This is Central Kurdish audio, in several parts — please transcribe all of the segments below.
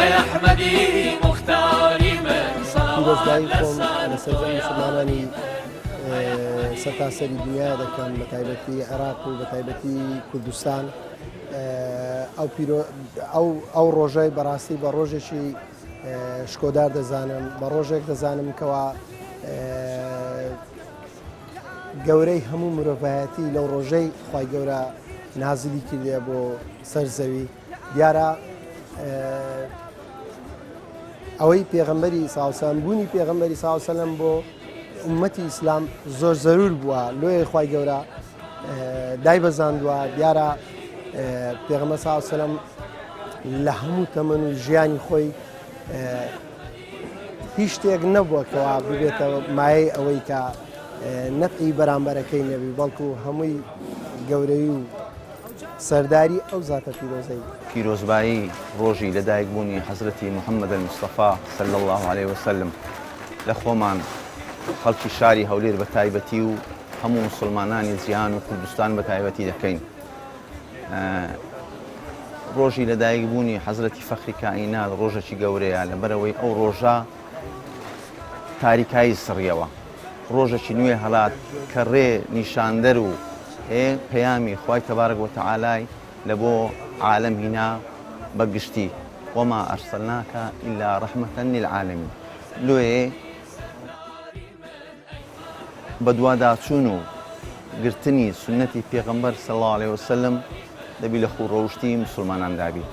أحمدي مختاري من صلوات لسرزان مسلمانانی سەتاسەری دنیا دەکەم بە تایبەتی عێراق و بە تایبەتی کوردستان ئەو ڕۆژەی بەڕاستی بە ڕۆژێکی شکۆدار دەزانم بە ڕۆژێک دەزانم کەوا گەورەی هەموو مرۆڤایەتی لەو ڕۆژەی خوای گەورە نازلی کردێ بۆ سەر زەوی دیارە ئەوەی پێغەمبەری ساوسان بوونی پێغەمبەری ساوسەلەم بۆ ئومەتی ئیسلام زۆر زەرور بووە لۆیە خوای گەورە دایبەزاندووە دیارە پێغەمبەر ساوسەلەم لە هەموو تەمەن و ژیانی خۆی هیچ شتێک نەبووە کەوا ببێتە مایەی ئەوەی کە نەفعی بەرامبەرەکەی نەبی بەڵکو هەمووی گەورەی و سەرداری ئەو زاتە پیرۆزەی پیرۆزبایی ڕۆژی لەدایکبوونی حەزرەتی محەممەد المستەفا صلی الله عليه وسلم لە خۆمان خەڵکی شاری هەولێر بە تایبەتی و هەموو مسلمانانی جیهان و کوردستان بە تایبەتی دەکەین. ڕۆژی لەدایکبوونی حەزرەتی فەخری کائینات ڕۆژێکی گەورەیە لەبەرەوەی ئەو ڕۆژە تاریکایی سڕیەوە ڕۆژێکی نوێ هەڵات کە ڕێ نیشاندەر و پەیامی خوای تەبارەک وتەعالای لە بۆ عالەم هینا بەگشتی وما ئەرسەلناکە ئیلا ڕەحمەتەن للعالەمین لۆیێ بە دوواداچوون و گرتنی سنەتی پێغەمبەر صلی الله عليه وسلم دەبی لە خوڕەوشتی مسلمانان دابی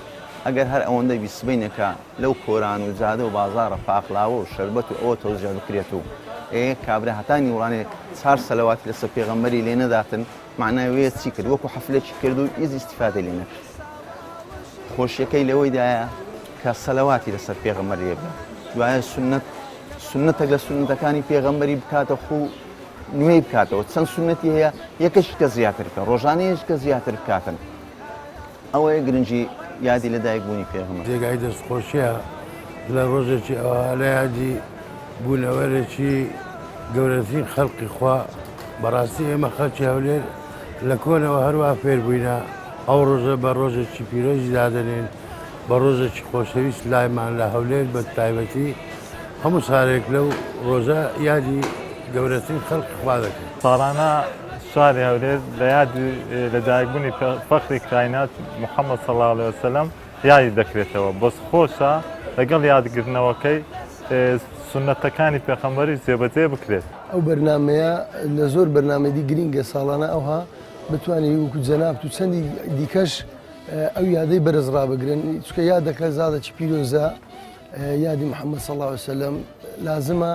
ئەگەر هەر ئەوەندەی بیسبینەکە لەو کۆران و جادە و بازارە پاقلاوە و شەربەت و ئەوە تۆزیان بکرێت و کابرا هەتانی وڵانێ 4 سەلەواتی لەسەر پێغەمبەری لێ نەداتن معنای وەیە چی کرد وەکو حەفلێکی کرد و ئیز ئیستیفادە لێ نەکرد. خۆشیەکەی لەوەیدایە کە سەلەواتی لەسەر پێغەمبەر لێ بکات دوایە سنەتێک لە سنەتەکانی پێغەمبەری بکاتە خو نوێی بکاتەوە چەند سنەتی هەیە یەکەش کە زیاتر بکە ڕۆژانەیەش کە زیاتر بکاتن ئەوەیە گرنگی یادی لەدایکبوونی پێغەمبەر جێگای دەستخۆشیە لە ڕۆژێکی ئەوە لە یادی بوونەوەرێکی گەورەترین خەڵقی خوا بەڕاستی ئێمە خەڵکی هەولێر لە کۆنەوە هەروە فێر بووینە ئەو ڕۆژە بە ڕۆژێکی پیرۆزی دادەنێن بە ڕۆژێکی خۆشەویست لایمان لە هەولێر بە تایبەتی هەموو سارێک لەو ڕۆژە یادی گەورەترین خەڵقی خوا دەکەن. ساڵانە شاری هەولێر لە یادی لەدایکبوونی فەخری کائینات محەممەد صلی الله عليه وسلم یادی دەکرێتەوە بەس خۆشە لەگەڵ یادگرتنەوەکەی سنەتەکانی پێغەمبەری جێبەجێ بکرێت. ئەو بەرنمەیە لە زۆر بەرنامەی گرینگە ساڵانە ئەوها بتوانێت وەکو جەناب و چەندی دیکەش ئەو یادەی بەرز ڕابگرن چکە یاد دەکات زادێکی پیرۆزە یادی محەممەد صلی الله عليه وسلم لازمە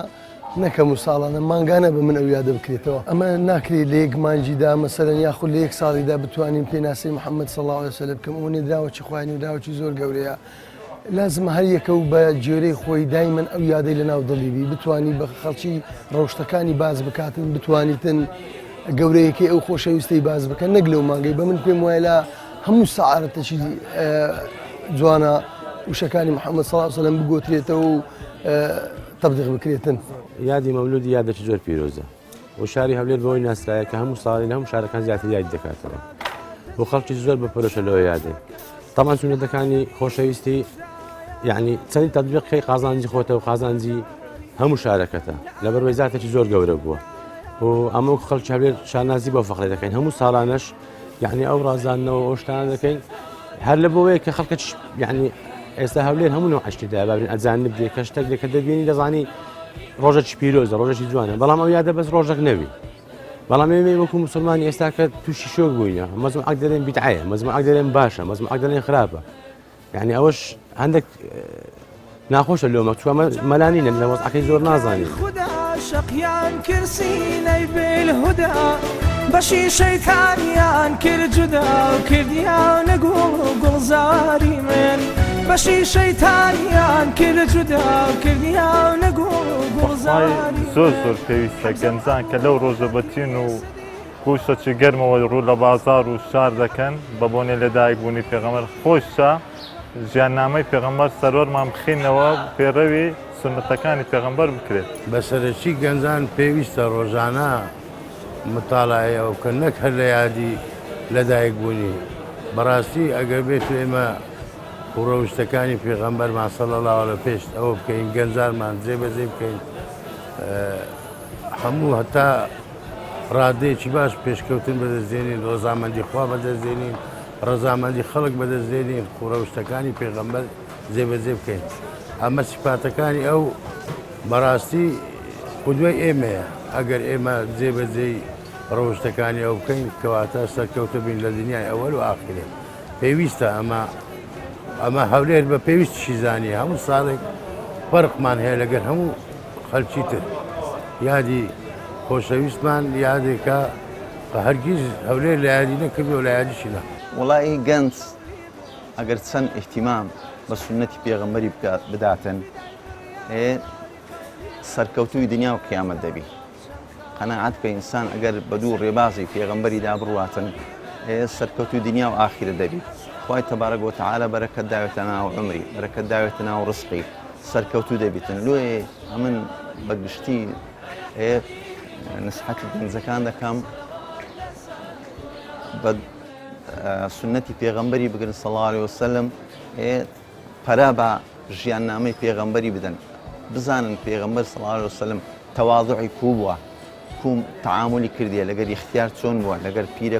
نەکەم و ساڵانە مانگانە بە من ئەو یادە بکرێتەوە ئەمە ناکرێت لە یەک مانجیدا مەسەرەن یاخود لە یەک ساڵیدا بتوانین پێناسی محەممەد صلی الله عليه وسلم بکەم ئەوە نێدراوەکی خوانی و داوەکی زۆر گەورەیە لازم هەر یەکە و بە جێرەی خۆی دایمەن ئەو یادەی لە ناو دڵیبی بتانی بە خەڵکی ڕۆشتەکانی باز بکاتن بتوانیتن گەورەیەکی ئەو خۆشەویستەی باز بکەن نەک لەو مانگەی بە من پێم وایە لە هەموو سەعارەتێکی جوانە وشەکانی محەممەد صلی الله عليه وسلم بگۆترێتەوە و تەبلیغ بکرێتن. یادی مەولودی یادێکی زۆر پیرۆزە و شاری هەولێر بەوەی ناسرایە کە هەموو ساڵی لە هەموو شارەکان زیاتر یادی دەکاتەوە بۆ خەڵکی زۆر بەپەرۆشە لەوە یادێ تەمان سونەتەکانی خۆشەویستی یعنی چەندی تەطبیقی قازانجی خۆتە و قازانجی هەموو شارەکەتە لەبەرەوەی زاتێکی زۆر گەورە بووە و ئەمە خەڵکی هەولێر شارنازی بۆ فەخر دەکەین هەموو ساڵانەش یعنی ئەو ڕازاندنەوە ئەو شتانە دەکەین هەر لە بۆیە کە خەڵکەش یعنی ئێستا هەولێر هەموو نوع عشتیدا بابرین ئەجانب دێ کە شتێک لێکە دەبینی دەزانی ڕۆژێکی پیرۆزە ڕۆژێکی جوانە بەڵام ئەو یادە بەس ڕۆژێک نەبی بەڵام ئێمە وەکو مسلمانی ئێستا کە تووشی شۆک بووینە مەزموع عەک دەڵێن بیدعەیە مەزموع عەک دەڵێن باشە مەزموع عەک دەڵێن خراپە یعنی ئەوەش هەندێک ناخۆشە لۆمە چوە مەلانینە لە وەزعەکەی زۆر نازانین شقیان کرسینەی بالهدى بەشی شەیتانیان کرد جودا و کردیانە گوڵزاری من بەشی شەیتانیان کرد جودا و کردیانە گوڵزاری زۆر پێویستە گەنجان کە لەو ڕۆژە بەچین و گوشتێکی گەرمەوە ڕوو لە بازار و شار دەکەن بە بۆنێ لەدایکبوونی پێغەمبەر خۆشە ژیاننامەی پێغەمبەر سەرۆرمان بخینەوە پێڕەوی سنەتەکانی پێغەمبەر بکرێت. بەسەرەکی گەنجان پێویستە ڕۆژانە متاڵایەوە کە نەک هەر لە یادی لەدایکبوونی بەڕاستی ئەگەر بێت ئێمە ڕەوشتەکانی پێغەمبەرمان صلی الله علیه پێش ئەوە بکەین گەنجانمان جێبەجێ بکەین هەموو هەتا ڕادەیەکی باش پێشکەوتن بەدەستێنین ڕۆزامەندی خوا بەدەستێنین ڕەزامەندی خەڵک بەدەستێنین ڕەوشتەکانی پێغەمبەر جێبەجێ بکەین ئەمە سیپاتەکانی ئەو بەڕاستی قودوەی ئێمەیە ئەگەر ئێمە جێبەجێی ڕەوشتەکانی ئەو بکەین کەواتە سەرکەوتە بین لە دنیای ئەوەل و ئاخرێ پێویستە ئەمە هەولێر بە پێویستیشی زانیە هەموو ساڵێک فەرقمان هەیە لەگەر هەموو خەلکی تر یادی خۆشەویستمان یادێکە هەرگیز هەولێر لە یادی نەکردو لە یادیشی نە وڵی گەنج ئەگەر چەند احتیمام بە سنەتی پێغەمبەری بداتن سەرکەوتوی دنیا و قیامەت دەبی قەناعەت بە ئینسان ئەگەر بە دوو ڕێبازی پێغەمبەریدا بڕواتن سەرکەوتوی دنیا و ئاخرە دەبی خوای تەبارەک و تەعالە بەرەکەت داوێتە ناو عومری بەرەکەت داوێتە ناو ڕزقی سەرکەوتوو دەبیتن لێ ئەمن بەگشتی نسحەتی گەنجەکان دەکەم بە سنەتی پێغەمبەری بگرن صلی الله علیه وسلم پەرا بە ژیاننامەی پێغەمبەری بدەن بزانن پێغەمبەر صلی الله علیه وسلم تەواضعی کوو بووە کوم تعاملی کردیە لەگەر اختیار چۆن بووە لەگەر پیرە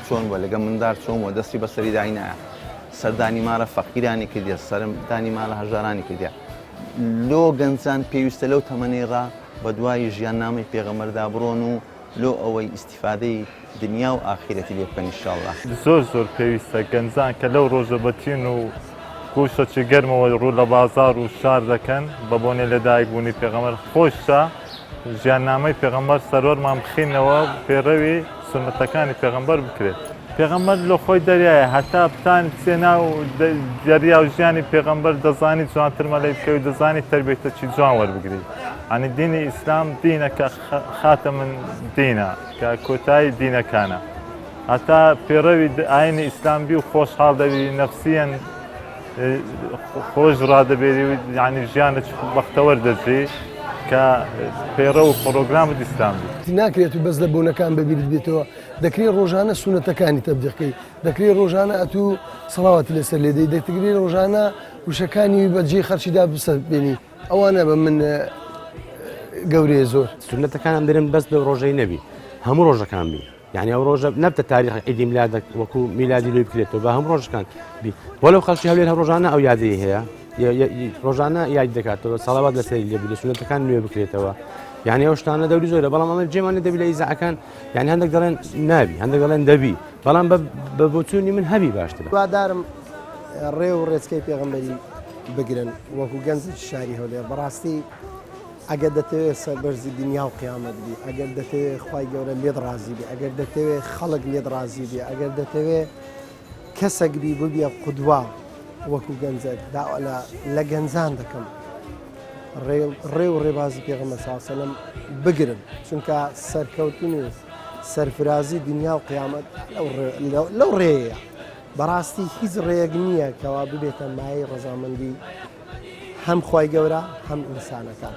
چۆن بووە لەگەر مندار چۆن بووە دەستی بەسەری داینایە سەردانی مارە فەقیرانی کردیە سەردانی مالە هەژارانی کردیە لۆ گەنجان پێویستە لەو تەمەنێڕا بە دوای ژیاننامەی پێغەمبەردا بڕۆن و لۆ ئەوەی ئیسیفادەی دنیا و ئاخرەتی لێ بکەن ئینشاءالله زۆر پێویستە گەنجان کە لەو ڕۆژە بەتین و گوشتێکی گەرمەوە ڕوو لە بازار و شار دەکەن بە بۆنێ لەدایکبوونی پێغەمبەر خۆشە ژیاننامەی پێغەمبەر سەرۆرمان بخینەوە پێڕەوی سنەتەکانی پێغەمبەر بکرێت پێغەمبەر لە خۆی دەریایە هەتا بتان بچێنا و دەریا و ژیانی پێغەمبەر دەزانی جوانترمە لەی بکەوی دەزانی تەربیەتێکی جوان وەربگریت ئەنی دینی ئیسلام دینەکە خاتە من دینە کە کۆتایی دینەکانە هەتا پێڕەوی ئاینی ئیسلام بی و خۆشحاڵ دەبی نەفسیەن خۆش ڕادەبێری یعنی ژیانە بەختەوەر دەجێ کە پێڕە و پرۆگرامت ئیسلام بی ناکرێت و بەس لە بوونەکان بەبیرت بێتەوە دەکرێت ڕۆژانە سونەتەکانی تەبلیغکەی دەکرێت ڕۆژانە ئەتوو سەڵاوەتی لەسەر لێدەی دەکرێت ڕۆژانە وشەکانی بەجێ خەرچیدا بسەبێنی ئەوانە بە من گەورەیە زۆر سنەتەکانم دەرن بەس لەو ڕۆژەی نەبی هەموو ڕۆژەکان بی یعنی ئەو ڕۆژە نەبتە تاریخ عیدی میلادێک وەکو میلادی لێ بکرێتەوە بە هەموو ڕۆژەکان بی وەلەو خەڵکی هەولێر هەر ڕۆژانە ئەو یادەی هەیە ڕۆژانە یاد دەکاتەوە سەڵاوات لەسەری لێ بێت سنەتەکان نوێ بکرێتەوە یعنی ئەو شتانە دەوری زۆرە بەڵام ئەمە جێمانە دەبی لە ئیزاعەکان یعنی هەندێک دەڵێن نابی هەندێک دەڵێن دەبی بەڵام بە بۆچوونی من هەبی باشترە دوادارم ڕێ و ڕێچکەی پێغەمبەری بگرن وەکو گەنجی شاری هەولێر بەڕاستی ئەگەر دەتەوێت سەربەرزی دنیا و قیامەت بی ئەگەر دەتەوێت خوای گەورە لێت ڕازی بی ئەگەر دەتەوێت خەڵک لێت ڕازی بی ئەگەر دەتەوێت کەسێک بی ببیە قودوا وەکو گەنجێک لە گەنجان دەکەم ڕێ و ڕێبازی پێغەمبەر صلی الله علیه وسلم بگرن چونکە سەرکەوتنی سەرفرازی دنیا و قیامەت لەو ڕێیە بەڕاستی هیچ ڕێیەک نییە کەوا ببێتە مایەی ڕەزامەندی هەم خوای گەورە هەم ئینسانەکان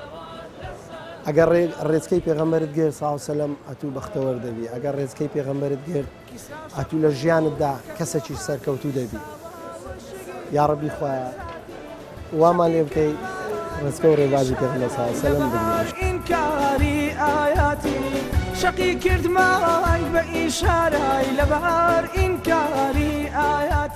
ئەگەر ڕێچکەی پێغەمبەرت گرت صلی الله علیه وسلم ئەتوو بەختەوەر دەبی ئەگەر ڕێچکەی پێغەمبەرت گرت ئەتوو لە ژیانتدا کەسێکی سەرکەوتوو دەبی یا ڕەبی خوایە وامان لێ بکەی ڕێچکە و ڕێبازی پێغەمبەر صلی الله علیه وسلم بگرین ئینکاری ئاياتی شەقی کردمای بە ئیشارەی لەبەر ئینکاری ئاياتی